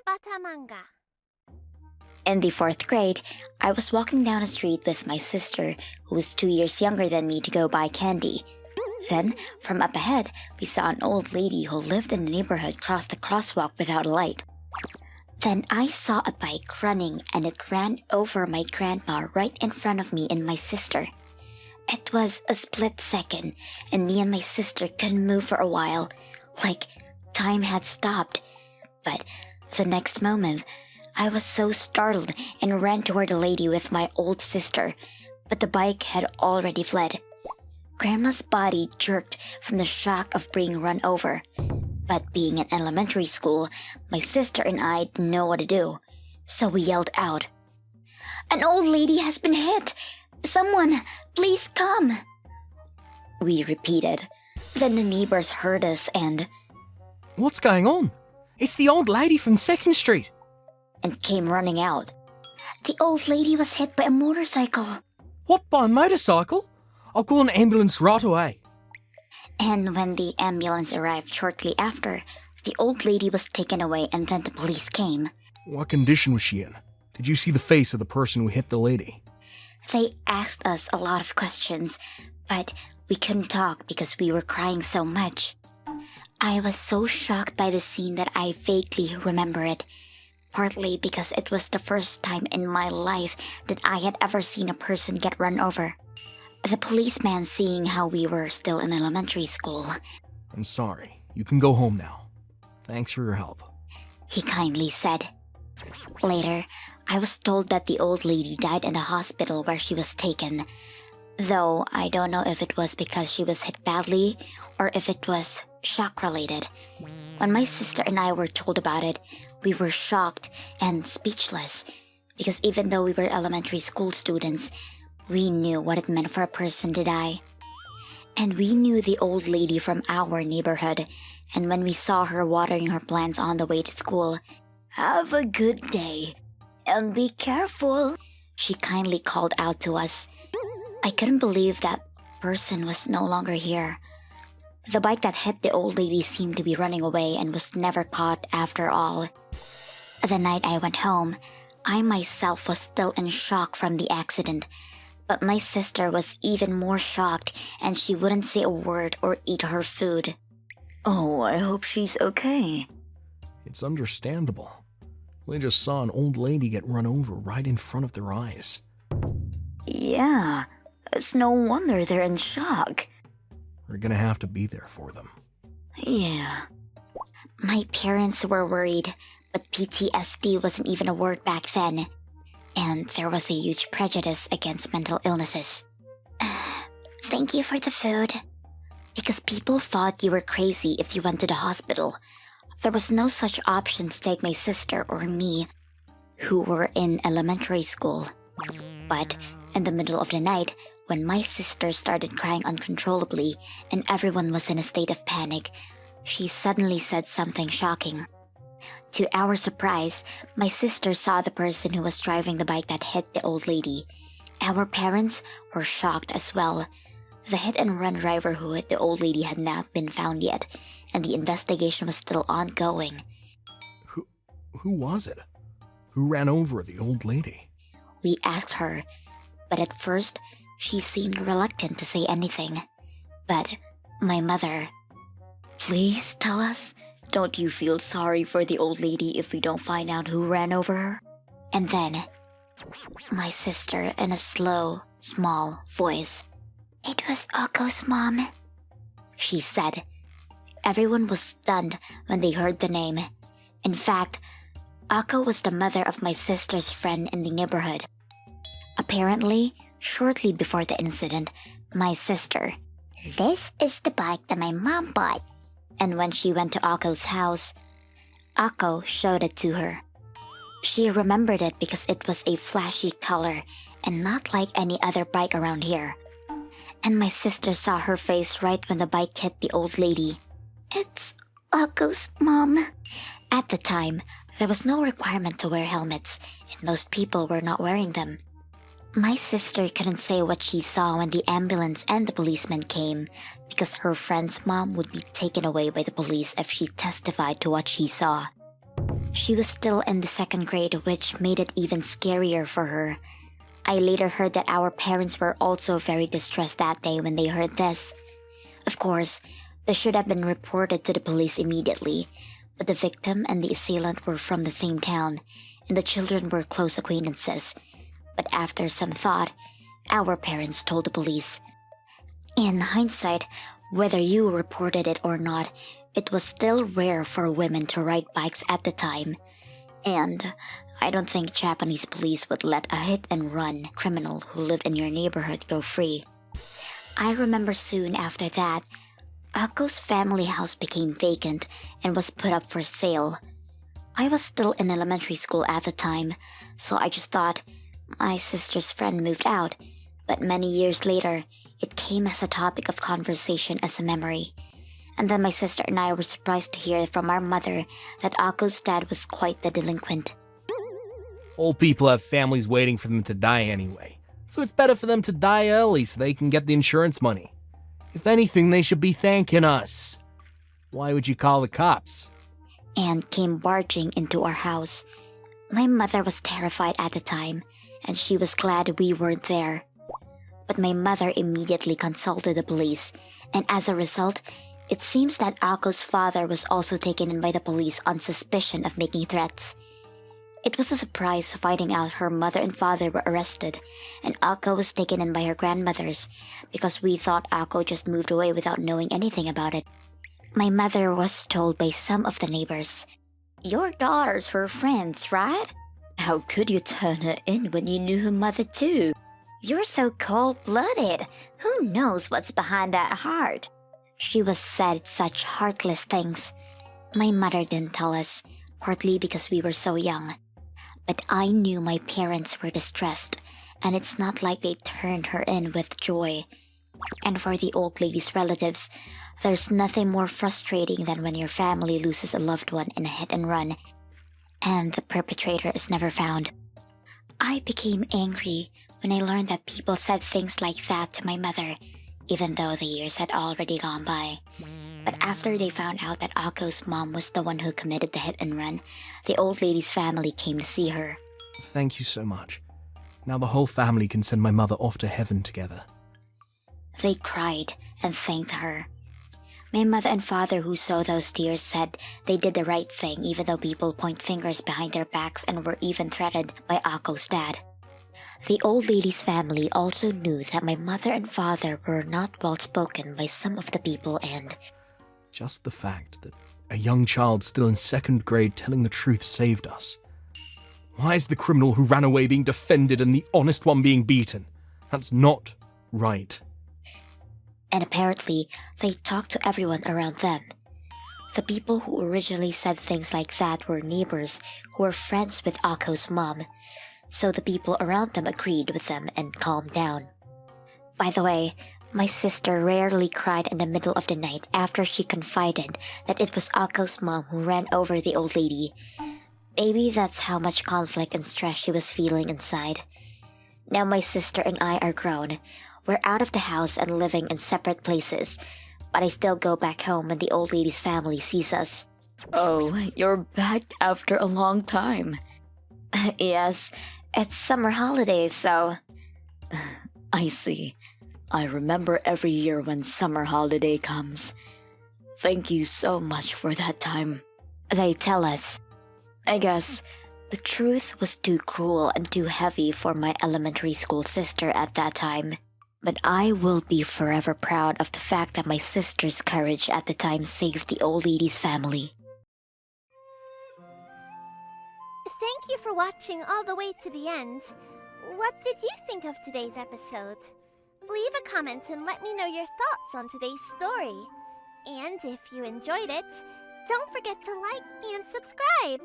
Bata Manga. In the 4th grade, I was walking down a street with my sister, who was 2 years younger than me, to go buy candy. Then, from up ahead, we saw an old lady who lived in the neighborhood cross the crosswalk without a light. Then I saw a bike running, and it ran over my grandma right in front of me and my sister. It was a split second, and me and my sister couldn't move for a while, like time had stopped. But the next moment, I was so startled and ran toward the lady with my old sister, but the bike had already fled. Grandma's body jerked from the shock of being run over. But being in elementary school, my sister and I didn't know what to do, so we yelled out, "An old lady has been hit! Someone, please come!" We repeated. Then the neighbors heard us and "What's going on? It's the old lady from 2nd Street." and came running out. "The old lady was hit by a motorcycle." "What, by a motorcycle? I'll call an ambulance right away." And when the ambulance arrived shortly after, the old lady was taken away and then the police came. What condition was she in? Did you see the face of the person who hit the lady? They asked us a lot of questions, but we couldn't talk because we were crying so much. I was so shocked by the scene that I vaguely remember it, partly because it was the first time in my life that I had ever seen a person get run over. The policeman, seeing how we were still in elementary school, "I'm sorry. You can go home now. Thanks for your help," he kindly said. Later, I was told that the old lady died in the hospital where she was taken, though I don't know if it was because she was hit badly or if it was shock-related. When my sister and I were told about it, we were shocked and speechless, because even though we were elementary school students, we knew what it meant for a person to die. And we knew the old lady from our neighborhood, and when we saw her watering her plants on the way to school, "Have a good day, and be careful," she kindly called out to us. I couldn't believe that person was no longer here. The bike that hit the old lady seemed to be running away and was never caught after all. The night I went home, I myself was still in shock from the accident, but my sister was even more shocked and she wouldn't say a word or eat her food. "Oh, I hope she's okay." It's understandable. We just saw an old lady get run over right in front of their eyes. "Yeah, it's no wonder they're in shock." We're gonna have to be there for them. "Yeah." My parents were worried, but PTSD wasn't even a word back then, and there was a huge prejudice against mental illnesses. "Thank you for the food." Because people thought you were crazy if you went to the hospital. There was no such option to take my sister or me, who were in elementary school. But in the middle of the night, when my sister started crying uncontrollably and everyone was in a state of panic, she suddenly said something shocking. To our surprise, my sister saw the person who was driving the bike that hit the old lady. Our parents were shocked as well. The hit-and-run driver who hit the old lady had not been found yet, and the investigation was still ongoing. Who was it? Who ran over the old lady? We asked her, but at first, she seemed reluctant to say anything. But my mother, "Please tell us. Don't you feel sorry for the old lady if we don't find out who ran over her?" And then, my sister in a slow, small voice, "It was Ako's mom," she said. Everyone was stunned when they heard the name. In fact, Ako was the mother of my sister's friend in the neighborhood. Apparently, shortly before the incident, my sister, "This is the bike that my mom bought." And when she went to Ako's house, Ako showed it to her. She remembered it because it was a flashy color and not like any other bike around here. And my sister saw her face right when the bike hit the old lady. "It's Ako's mom." At the time, there was no requirement to wear helmets, and most people were not wearing them. My sister couldn't say what she saw when the ambulance and the policeman came, because her friend's mom would be taken away by the police if she testified to what she saw. She was still in the second grade, which made it even scarier for her. I later heard that our parents were also very distressed that day when they heard this. Of course, this should have been reported to the police immediately, but the victim and the assailant were from the same town, and the children were close acquaintances. But after some thought, our parents told the police. In hindsight, whether you reported it or not, it was still rare for women to ride bikes at the time. And I don't think Japanese police would let a hit-and-run criminal who lived in your neighborhood go free. I remember soon after that, Ako's family house became vacant and was put up for sale. I was still in elementary school at the time, so I just thought my sister's friend moved out, but many years later, it came as a topic of conversation as a memory. And then my sister and I were surprised to hear from our mother that Ako's dad was quite the delinquent. Old people have families waiting for them to die anyway, so it's better for them to die early so they can get the insurance money. If anything, they should be thanking us. Why would you call the cops? And came barging into our house. My mother was terrified at the time, and she was glad we weren't there. But my mother immediately consulted the police, and as a result, it seems that Ako's father was also taken in by the police on suspicion of making threats. It was a surprise finding out her mother and father were arrested, and Ako was taken in by her grandmothers because we thought Ako just moved away without knowing anything about it. My mother was told by some of the neighbors, "Your daughters were friends, right? How could you turn her in when you knew her mother too? You're so cold-blooded. Who knows what's behind that heart?" She was said such heartless things. My mother didn't tell us, partly because we were so young. But I knew my parents were distressed, and it's not like they turned her in with joy. And for the old lady's relatives, there's nothing more frustrating than when your family loses a loved one in a hit and run, and the perpetrator is never found. I became angry when I learned that people said things like that to my mother, even though the years had already gone by. But after they found out that Ako's mom was the one who committed the hit and run, the old lady's family came to see her. Thank you so much. Now the whole family can send my mother off to heaven together. They cried and thanked her. My mother and father who saw those tears said they did the right thing even though people point fingers behind their backs and were even threatened by Ako's dad. The old lady's family also knew that my mother and father were not well spoken by some of the people, and just the fact that a young child still in second grade telling the truth saved us. Why is the criminal who ran away being defended and the honest one being beaten? That's not right. And apparently, they talked to everyone around them. The people who originally said things like that were neighbors who were friends with Ako's mom, so the people around them agreed with them and calmed down. By the way, my sister rarely cried in the middle of the night after she confided that it was Ako's mom who ran over the old lady. Maybe that's how much conflict and stress she was feeling inside. Now my sister and I are grown. We're out of the house and living in separate places, but I still go back home when the old lady's family sees us. "Oh, you're back after a long time." "Yes, it's summer holidays, so..." "I see. I remember every year when summer holiday comes. Thank you so much for that time," they tell us. I guess the truth was too cruel and too heavy for my elementary school sister at that time. But I will be forever proud of the fact that my sister's courage at the time saved the old lady's family. Thank you for watching all the way to the end. What did you think of today's episode? Leave a comment and let me know your thoughts on today's story. And if you enjoyed it, don't forget to like and subscribe.